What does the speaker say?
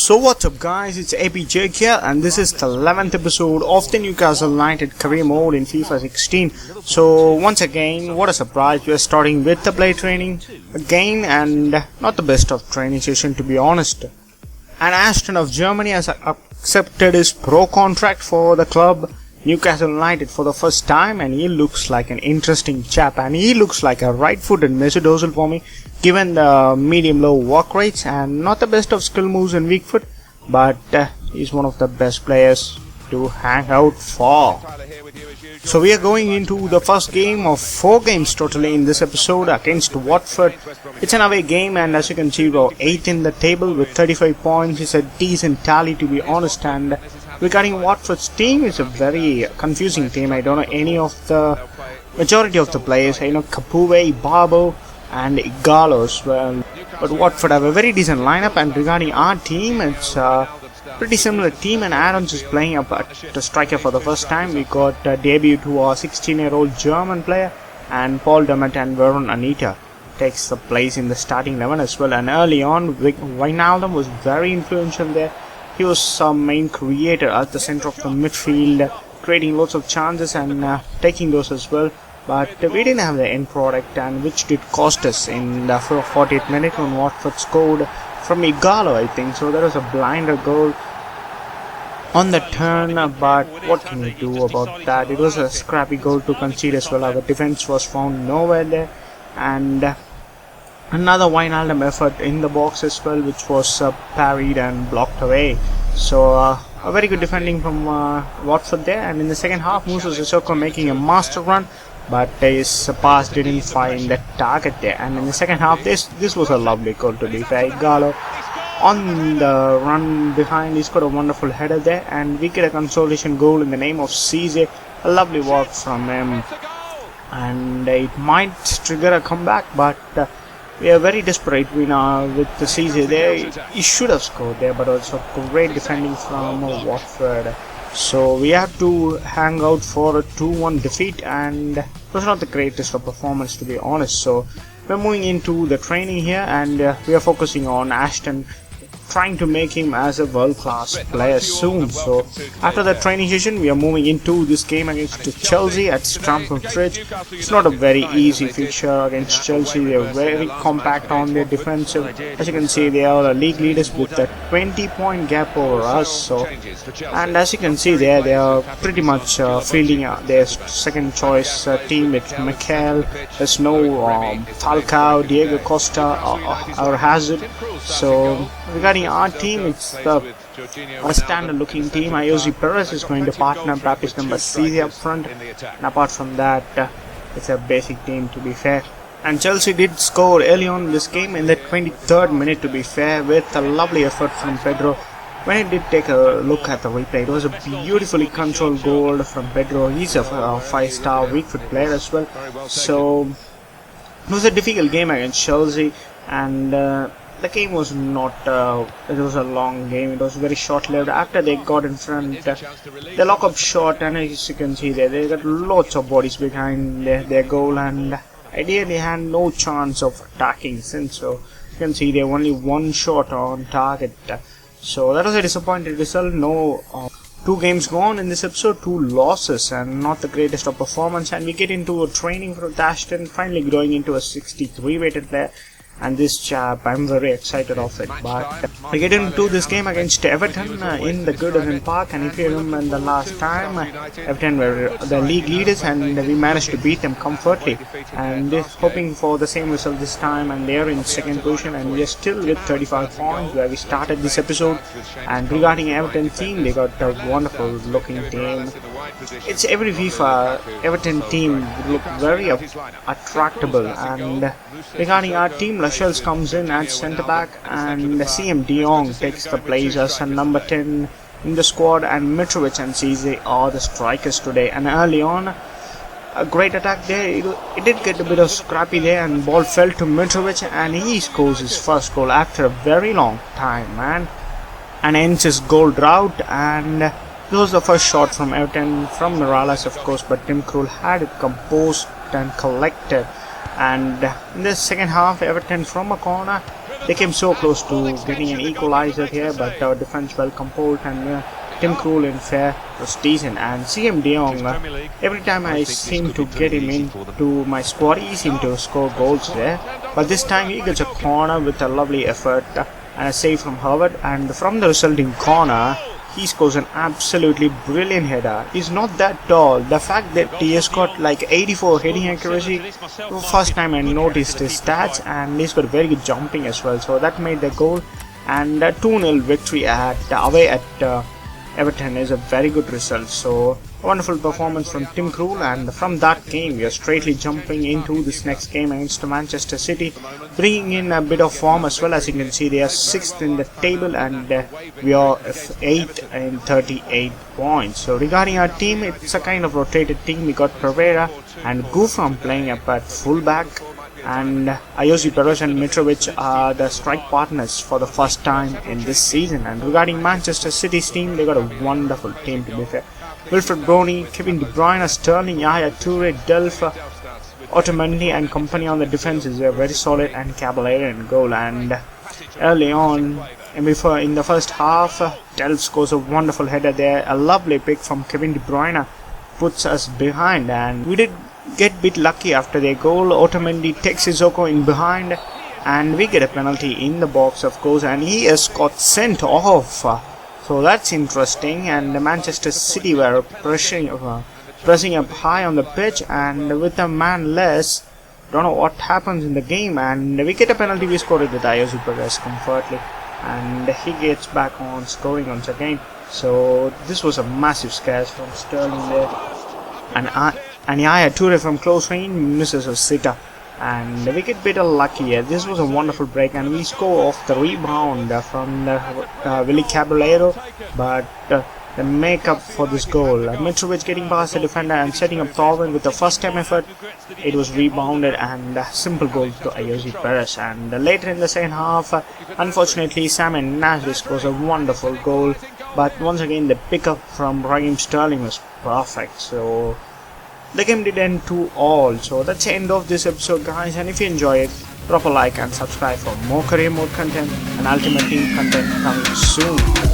So what's up guys, it's APJ here and this is the 11th episode of the Newcastle United career mode in FIFA 16. So once again, what a surprise, we are starting with the play training again, and not the best of training session to be honest. And Ashton of Germany has accepted his pro contract for the club Newcastle United for the first time, and he looks like an interesting chap, and he looks like a right-footed Mesut Ozil for me, given the medium-low work rates and not the best of skill moves and weak foot, but he's one of the best players to hang out for. So we are going into the first game of 4 games totally in this episode against Watford. It's an away game, and as you can see, we're 8th in the table with 35 points. It's a decent tally to be honest, and regarding Watford's team, it's a very confusing team. I don't know any of the majority of the players. I know Capuve, Barbo and Igalo as well. But Watford have a very decent lineup, and regarding our team, it's a pretty similar team, and Aarons is playing up at the striker for the first time. We got a debut to our 16-year-old German player, and Paul Demet and Veron Anita takes the place in the starting 11 as well. And early on, Wijnaldum was very influential there. He was some main creator at the center of the midfield, creating lots of chances and taking those as well. But we didn't have the end product, and which did cost us in the 40th minute when Watford scored from Igalo, I think. So there was a blinder goal on the turn, but what can we do about that? It was a scrappy goal to concede as well. Our defense was found nowhere there, and another Wijnaldum effort in the box as well, which was parried and blocked away. So a very good defending from Watford there. And in the second half, Musa Sissoko making a master run, but his pass didn't find the target there. And in the second half, this was a lovely goal to be fair. Igalo on the run behind, he scored a wonderful header there, and we get a consolation goal in the name of Cisse. A lovely work from him, and it might trigger a comeback, but we are very desperate with the Cisse there. He should have scored there, but also great defending from Watford. So we have to hang out for a 2-1 defeat, and it was not the greatest of performance to be honest. So we're moving into the training here, and we are focusing on Ashton, trying to make him as a world-class player soon. So after the training session, we are moving into this game against Chelsea at Stamford Bridge. It's not a very easy fixture against Chelsea. They are very compact on their defensive. As you can see, they are the league leaders with a 20-point gap over us. So, and as you can see there, they are pretty much fielding their second choice team with Mikel. There's no Falcao, Diego Costa or Hazard. So regarding our team, it's a standard looking team. Ayoze Perez is going to partner Baptiste number Cisse up front, and apart from that, it's a basic team to be fair. And Chelsea did score early on in this game in the 23rd minute to be fair, with a lovely effort from Pedro. When I did take a look at the replay, it was a beautifully controlled goal from Pedro. He's a 5-star weak foot player as well. So it was a difficult game against Chelsea, and the game was not, it was a long game. It was very short-lived. After they got in front, the lock-up shot, and as you can see there, they got lots of bodies behind their goal, and ideally had no chance of attacking since. So you can see they have only one shot on target. So that was a disappointing result. No 2 games gone in this episode, 2 losses, and not the greatest of performance. And we get into a training for Ashton, finally growing into a 63 weighted player. And this chap, I'm very excited of it. But we get into this game against Everton in the Goodison Park, and if you remember the last time, Everton were the league leaders, and we managed to beat them comfortably. And they're hoping for the same result this time, and they're in second position, and we are still with 35 points where we started this episode. And regarding Everton team, they got a wonderful looking team. It's every FIFA Everton team look very attractable. And regarding our team, Lascelles comes in at centre back, and CM De Jong takes the place as a number 10 in the squad, and Mitrovic and Cisse are the strikers today. And early on, a great attack there. It did get a bit of scrappy there, and ball fell to Mitrovic, and he scores his first goal after a very long time, man, and ends his goal drought. And it was the first shot from Everton, from Morales of course, but Tim Krul had it composed and collected. And in the second half, Everton from a corner They came so close to getting an equalizer here, but our defense well composed, and Tim Krul in fair was decent. And CM De Jong, every time I seem to get him into my squad, he seemed to score goals there. But this time he gets a corner with a lovely effort and a save from Howard, and from the resulting corner he scores an absolutely brilliant header. He's not that tall. The fact that he has got like 84 heading accuracy, first time I noticed his stats, and he's got very good jumping as well, so that made the goal. And a 2-0 victory away at Everton is a very good result. So a wonderful performance from Tim Krul, and from that game we are straightly jumping into this next game against Manchester City, bringing in a bit of form as well. As you can see, they are 6th in the table, and we are 8th in 38 points. So regarding our team, it's a kind of rotated team. We got Pereira and Gufram playing up at fullback, and Ayoze Perez and Mitrovic are the strike partners for the first time in this season. And regarding Manchester City's team, they got a wonderful team, to be fair. Wilfred Brony, Kevin De Bruyne, Sterling, Yaya Toure, Delph, Otamendi and company on the defense is very solid, and Caballero in goal. And early on, in the first half, Delph scores a wonderful header there. A lovely pick from Kevin De Bruyne puts us behind, and we did get a bit lucky after their goal. Otamendi takes Sissoko in behind, and we get a penalty in the box, of course, and he has got sent off. So that's interesting. And Manchester City were pressing up high on the pitch, and with a man less, don't know what happens in the game, and we get a penalty. We scored it with Ayoze Perez comfortably, and he gets back on scoring once again. So this was a massive scare from Sterling there, and Yaya Toure from close range misses a sitter, and we get a bit lucky here. This was a wonderful break, and we score off the rebound from Willy Caballero, but the make-up for this goal, Mitrovic getting past the defender and setting up Thorwin with the first-time effort. It was rebounded, and a simple goal to Ayoze Perez. And later in the second half, unfortunately, Sam Nasri scores a wonderful goal, but once again the pickup from Raheem Sterling was perfect. So the game did end 2-all. So that's the end of this episode, guys, and if you enjoy it, drop a like and subscribe for more career mode content and ultimate team content coming soon.